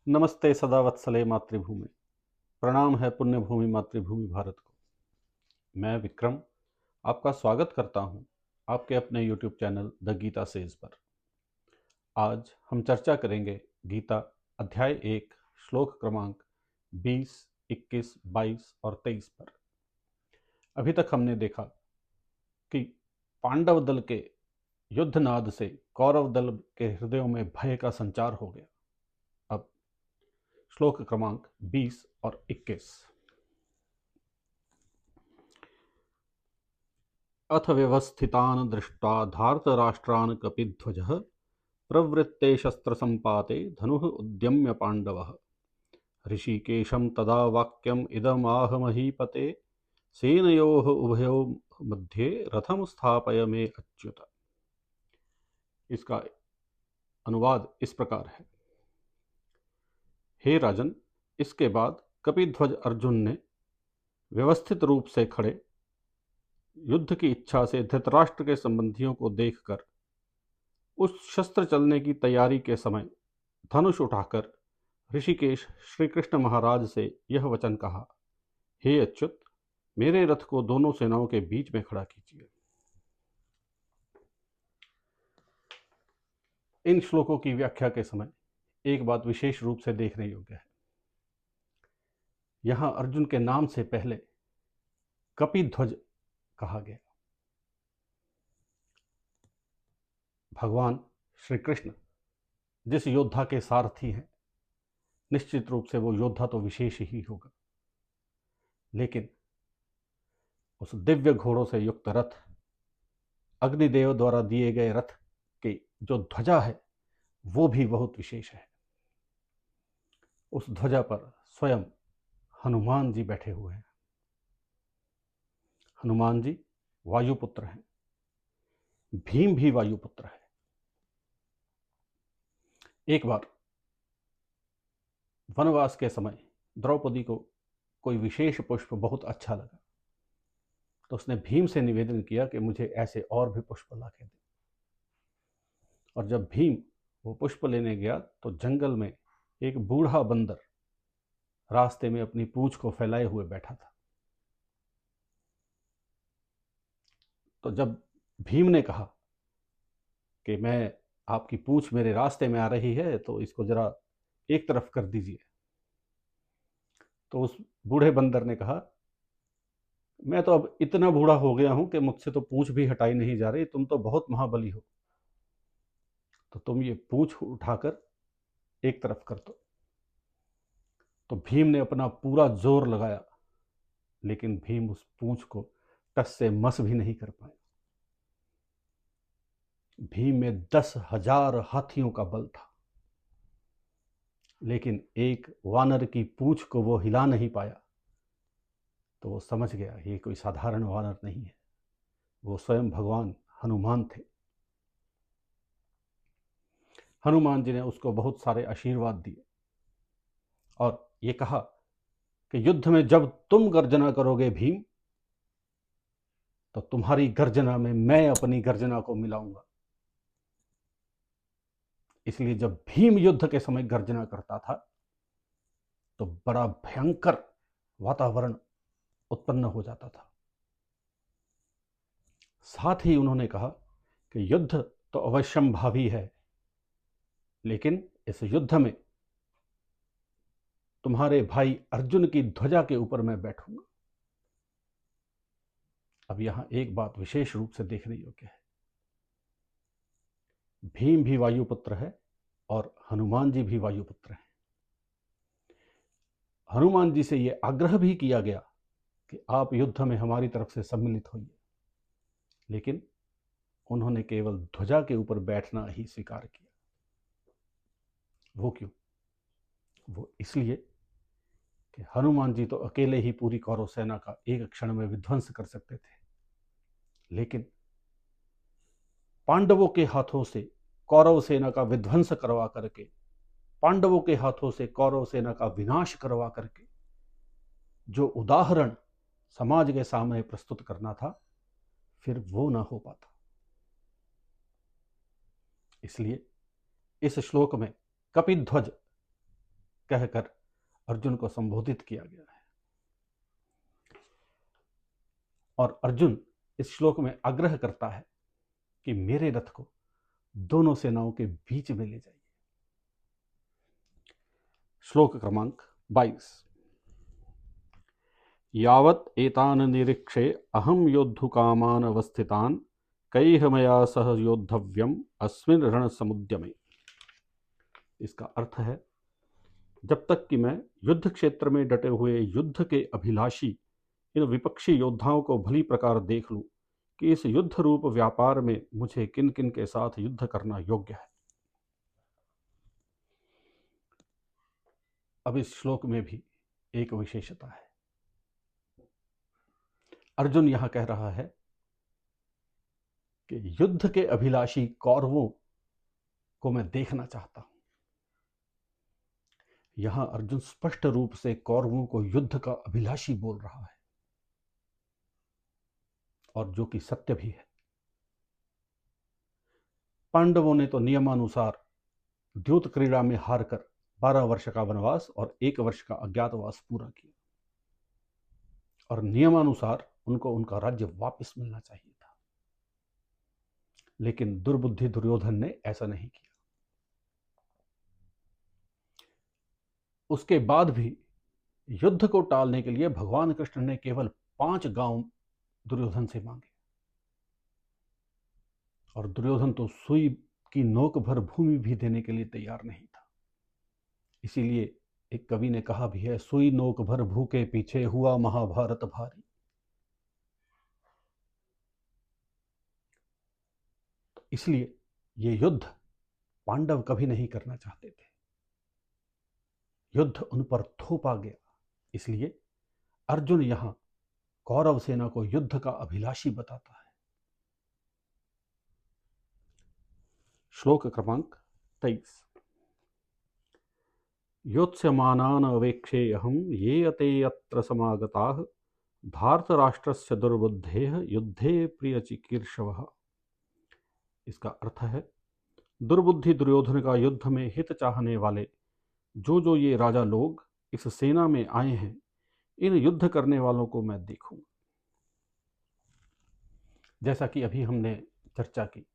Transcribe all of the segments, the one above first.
नमस्ते सदा वत्सले मातृभूमि। प्रणाम है पुण्य भूमि मातृभूमि भारत को। मैं विक्रम आपका स्वागत करता हूं आपके अपने YouTube channel the Gita says पर। आज हम चर्चा करेंगे गीता अध्याय 1 श्लोक क्रमांक 20, 21, 22 और 23 पर। अभी तक हमने देखा कि पांडव दल के युद्धनाद से कौरव दल के हृदयों में भय का संचार हो गया। अब श्लोक क्रमांक 20 और 21। अथ व्यवस्थितान् दृष्ट्वा धार्तराष्ट्रान् कपिध्वजः प्रवृत्ते शस्त्रसम्पाते धनुः उद्यम्य पाण्डवः। ऋषिकेशं तदा वाक्यम् इदमाह महीपते सेनयोः उभयोः मध्ये रथं स्थापय मे अच्युत। इसका अनुवाद इस प्रकार है। हे राजन, इसके बाद कपिध्वज अर्जुन ने व्यवस्थित रूप से खड़े युद्ध की इच्छा से धृतराष्ट्र के संबंधियों को देखकर उस शस्त्र चलने की तैयारी के समय धनुष उठाकर ऋषिकेश श्री कृष्ण महाराज से यह वचन कहा, हे अच्युत, मेरे रथ को दोनों सेनाओं के बीच में खड़ा कीजिए। इन श्लोकों की व्याख्या के समय एक बात विशेष रूप से देखने योग्य है। यहां अर्जुन के नाम से पहले कपिध्वज कहा गया। भगवान श्री कृष्ण जिस योद्धा के सारथी हैं, निश्चित रूप से वो योद्धा तो विशेष ही होगा, लेकिन उस दिव्य घोड़ों से युक्त रथ, अग्निदेव द्वारा दिए गए रथ की जो ध्वजा है वो भी बहुत विशेष है। उस ध्वजा पर स्वयं हनुमान जी बैठे हुए हैं। हनुमान जी वायुपुत्र हैं, भीम भी वायुपुत्र है। एक बार वनवास के समय द्रौपदी को कोई विशेष पुष्प बहुत अच्छा लगा, तो उसने भीम से निवेदन किया कि मुझे ऐसे और भी पुष्प ला के दे। और जब भीम वो पुष्प लेने गया तो जंगल में एक बूढ़ा बंदर रास्ते में अपनी पूंछ को फैलाए हुए बैठा था। तो जब भीम ने कहा कि मैं आपकी पूंछ मेरे रास्ते में आ रही है तो इसको जरा एक तरफ कर दीजिए, तो उस बूढ़े बंदर ने कहा, मैं तो अब इतना बूढ़ा हो गया हूं कि मुझसे तो पूंछ भी हटाई नहीं जा रही, तुम तो बहुत महाबली हो, तो तुम ये पूंछ उठाकर एक तरफ कर दो। तो भीम ने अपना पूरा जोर लगाया, लेकिन भीम उस पूंछ को टस से मस भी नहीं कर पाया। भीम में 10,000 हाथियों का बल था, लेकिन एक वानर की पूंछ को वो हिला नहीं पाया। तो वो समझ गया ये कोई साधारण वानर नहीं है, वो स्वयं भगवान हनुमान थे। हनुमान जी ने उसको बहुत सारे आशीर्वाद दिए और ये कहा कि युद्ध में जब तुम गर्जना करोगे भीम, तो तुम्हारी गर्जना में मैं अपनी गर्जना को मिलाऊंगा। इसलिए जब भीम युद्ध के समय गर्जना करता था तो बड़ा भयंकर वातावरण उत्पन्न हो जाता था। साथ ही उन्होंने कहा कि युद्ध तो अवश्यंभावी है, लेकिन इस युद्ध में तुम्हारे भाई अर्जुन की ध्वजा के ऊपर मैं बैठूंगा। अब यहां एक बात विशेष रूप से देखने योग्य है। भीम भी वायुपुत्र है और हनुमान जी भी वायुपुत्र हैं। हनुमान जी से यह आग्रह भी किया गया कि आप युद्ध में हमारी तरफ से सम्मिलित होइए, लेकिन उन्होंने केवल ध्वजा के ऊपर बैठना ही स्वीकार किया। वो क्यों? वो इसलिए कि हनुमान जी तो अकेले ही पूरी कौरव सेना का एक क्षण में विध्वंस कर सकते थे, लेकिन पांडवों के हाथों से कौरव सेना का विध्वंस करवा करके, पांडवों के हाथों से कौरव सेना का विनाश करवा करके जो उदाहरण समाज के सामने प्रस्तुत करना था, फिर वो ना हो पाता। इसलिए इस श्लोक में कपिध्वज कहकर अर्जुन को संबोधित किया गया है। और अर्जुन इस श्लोक में आग्रह करता है कि मेरे रथ को दोनों सेनाओं के बीच में ले जाइए। श्लोक क्रमांक 22। यावत् एतान निरीक्षे अहम योद्धुकामान अवस्थितान कैह मया सह योद्धव्यम अस्मिन् रण समुद्यमे। इसका अर्थ है, जब तक कि मैं युद्ध क्षेत्र में डटे हुए युद्ध के अभिलाषी इन विपक्षी योद्धाओं को भली प्रकार देख लूं कि इस युद्ध रूप व्यापार में मुझे किन किन के साथ युद्ध करना योग्य है। अब इस श्लोक में भी एक विशेषता है। अर्जुन यहां कह रहा है कि युद्ध के अभिलाषी कौरवों को मैं देखना चाहता हूं। यहां अर्जुन स्पष्ट रूप से कौरवों को युद्ध का अभिलाषी बोल रहा है, और जो कि सत्य भी है। पांडवों ने तो नियमानुसार द्यूत क्रीड़ा में हारकर 12 वर्ष का वनवास और 1 वर्ष का अज्ञातवास पूरा किया, और नियमानुसार उनको उनका राज्य वापस मिलना चाहिए था। लेकिन दुर्बुद्धि दुर्योधन ने ऐसा नहीं किया। उसके बाद भी युद्ध को टालने के लिए भगवान कृष्ण ने केवल 5 गांव दुर्योधन से मांगे, और दुर्योधन तो सुई की नोक भर भूमि भी देने के लिए तैयार नहीं था। इसीलिए एक कवि ने कहा भी है, सुई नोक भर भूखे पीछे हुआ महाभारत भारी। तो इसलिए ये युद्ध पांडव कभी नहीं करना चाहते थे। युद्ध उन पर थोपा गया। इसलिए अर्जुन यहां कौरव सेना को युद्ध का अभिलाषी बताता है। श्लोक क्रमांक 23। योत्स्यमानान् अवेक्षेऽहं ये अते अत्र समागताः धार्तराष्ट्रस्य दुर्बुद्धेः युद्धे प्रियचिकीर्षवः। इसका अर्थ है, दुर्बुद्धि दुर्योधन का युद्ध में हित चाहने वाले जो ये राजा लोग इस सेना में आए हैं, इन युद्ध करने वालों को मैं देखूंगा। जैसा कि अभी हमने चर्चा की,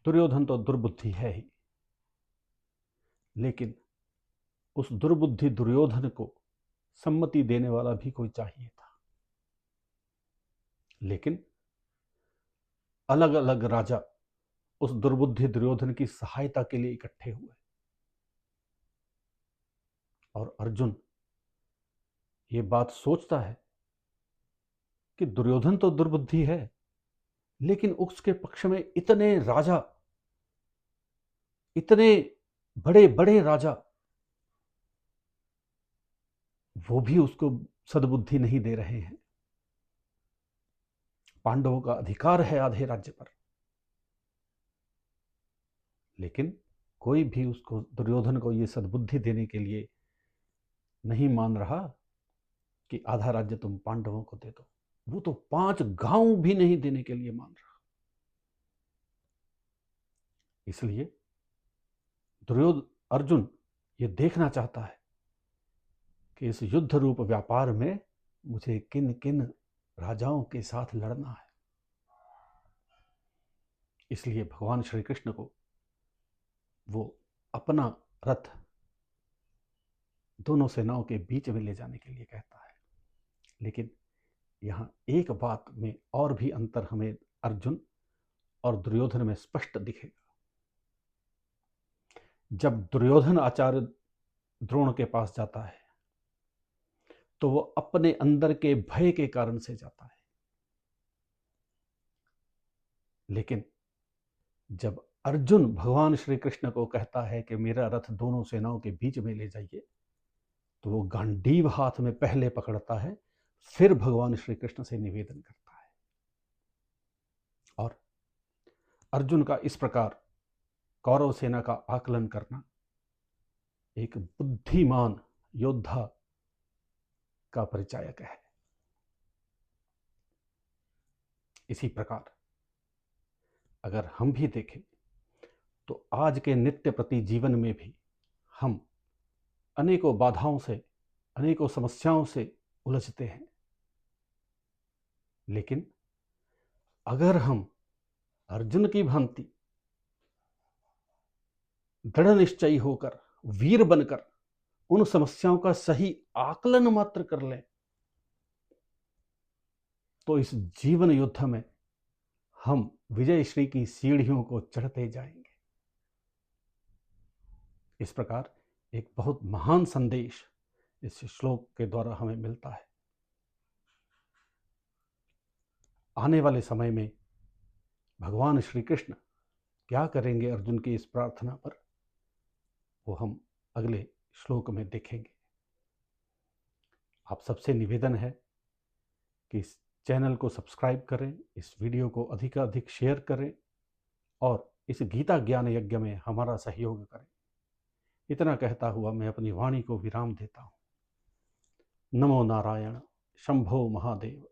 दुर्योधन तो दुर्बुद्धि है ही, लेकिन उस दुर्बुद्धि दुर्योधन को सम्मति देने वाला भी कोई चाहिए था। लेकिन अलग अलग राजा उस दुर्बुद्धि दुर्योधन की सहायता के लिए इकट्ठे हुए, और अर्जुन ये बात सोचता है कि दुर्योधन तो दुर्बुद्धि है, लेकिन उसके पक्ष में इतने राजा, इतने बड़े बड़े राजा, वो भी उसको सद्बुद्धि नहीं दे रहे हैं। पांडवों का अधिकार है आधे राज्य पर, लेकिन कोई भी उसको, दुर्योधन को ये सद्बुद्धि देने के लिए नहीं मान रहा कि आधा राज्य तुम पांडवों को दे दो। वो तो 5 गांव भी नहीं देने के लिए मान रहा। इसलिए अर्जुन ये देखना चाहता है कि इस युद्ध रूप व्यापार में मुझे किन किन राजाओं के साथ लड़ना है। इसलिए भगवान श्री कृष्ण को वो अपना रथ दोनों सेनाओं के बीच में ले जाने के लिए कहता है। लेकिन यहां एक बात में और भी अंतर हमें अर्जुन और दुर्योधन में स्पष्ट दिखेगा। जब दुर्योधन आचार्य द्रोण के पास जाता है तो वो अपने अंदर के भय के कारण से जाता है, लेकिन जब अर्जुन भगवान श्री कृष्ण को कहता है कि मेरा रथ दोनों सेनाओं के बीच में ले जाइए, तो वो गांडीव हाथ में पहले पकड़ता है, फिर भगवान श्री कृष्ण से निवेदन करता है। और अर्जुन का इस प्रकार कौरव सेना का आकलन करना एक बुद्धिमान योद्धा का परिचायक है। इसी प्रकार अगर हम भी देखें तो आज के नित्य प्रति जीवन में भी हम अनेकों बाधाओं से, अनेकों समस्याओं से उलझते हैं। लेकिन अगर हम अर्जुन की भांति दृढ़ निश्चयी होकर, वीर बनकर उन समस्याओं का सही आकलन मात्र कर लें, तो इस जीवन युद्ध में हम विजय श्री की सीढ़ियों को चढ़ते जाएंगे। इस प्रकार एक बहुत महान संदेश इस श्लोक के द्वारा हमें मिलता है। आने वाले समय में भगवान श्री कृष्ण क्या करेंगे अर्जुन की इस प्रार्थना पर, वो हम अगले श्लोक में देखेंगे। आप सबसे निवेदन है कि इस चैनल को सब्सक्राइब करें, इस वीडियो को अधिकाधिक शेयर करें और इस गीता ज्ञान यज्ञ में हमारा सहयोग करें। इतना कहता हुआ मैं अपनी वाणी को विराम देता हूँ। नमो नारायण, शंभो महादेव।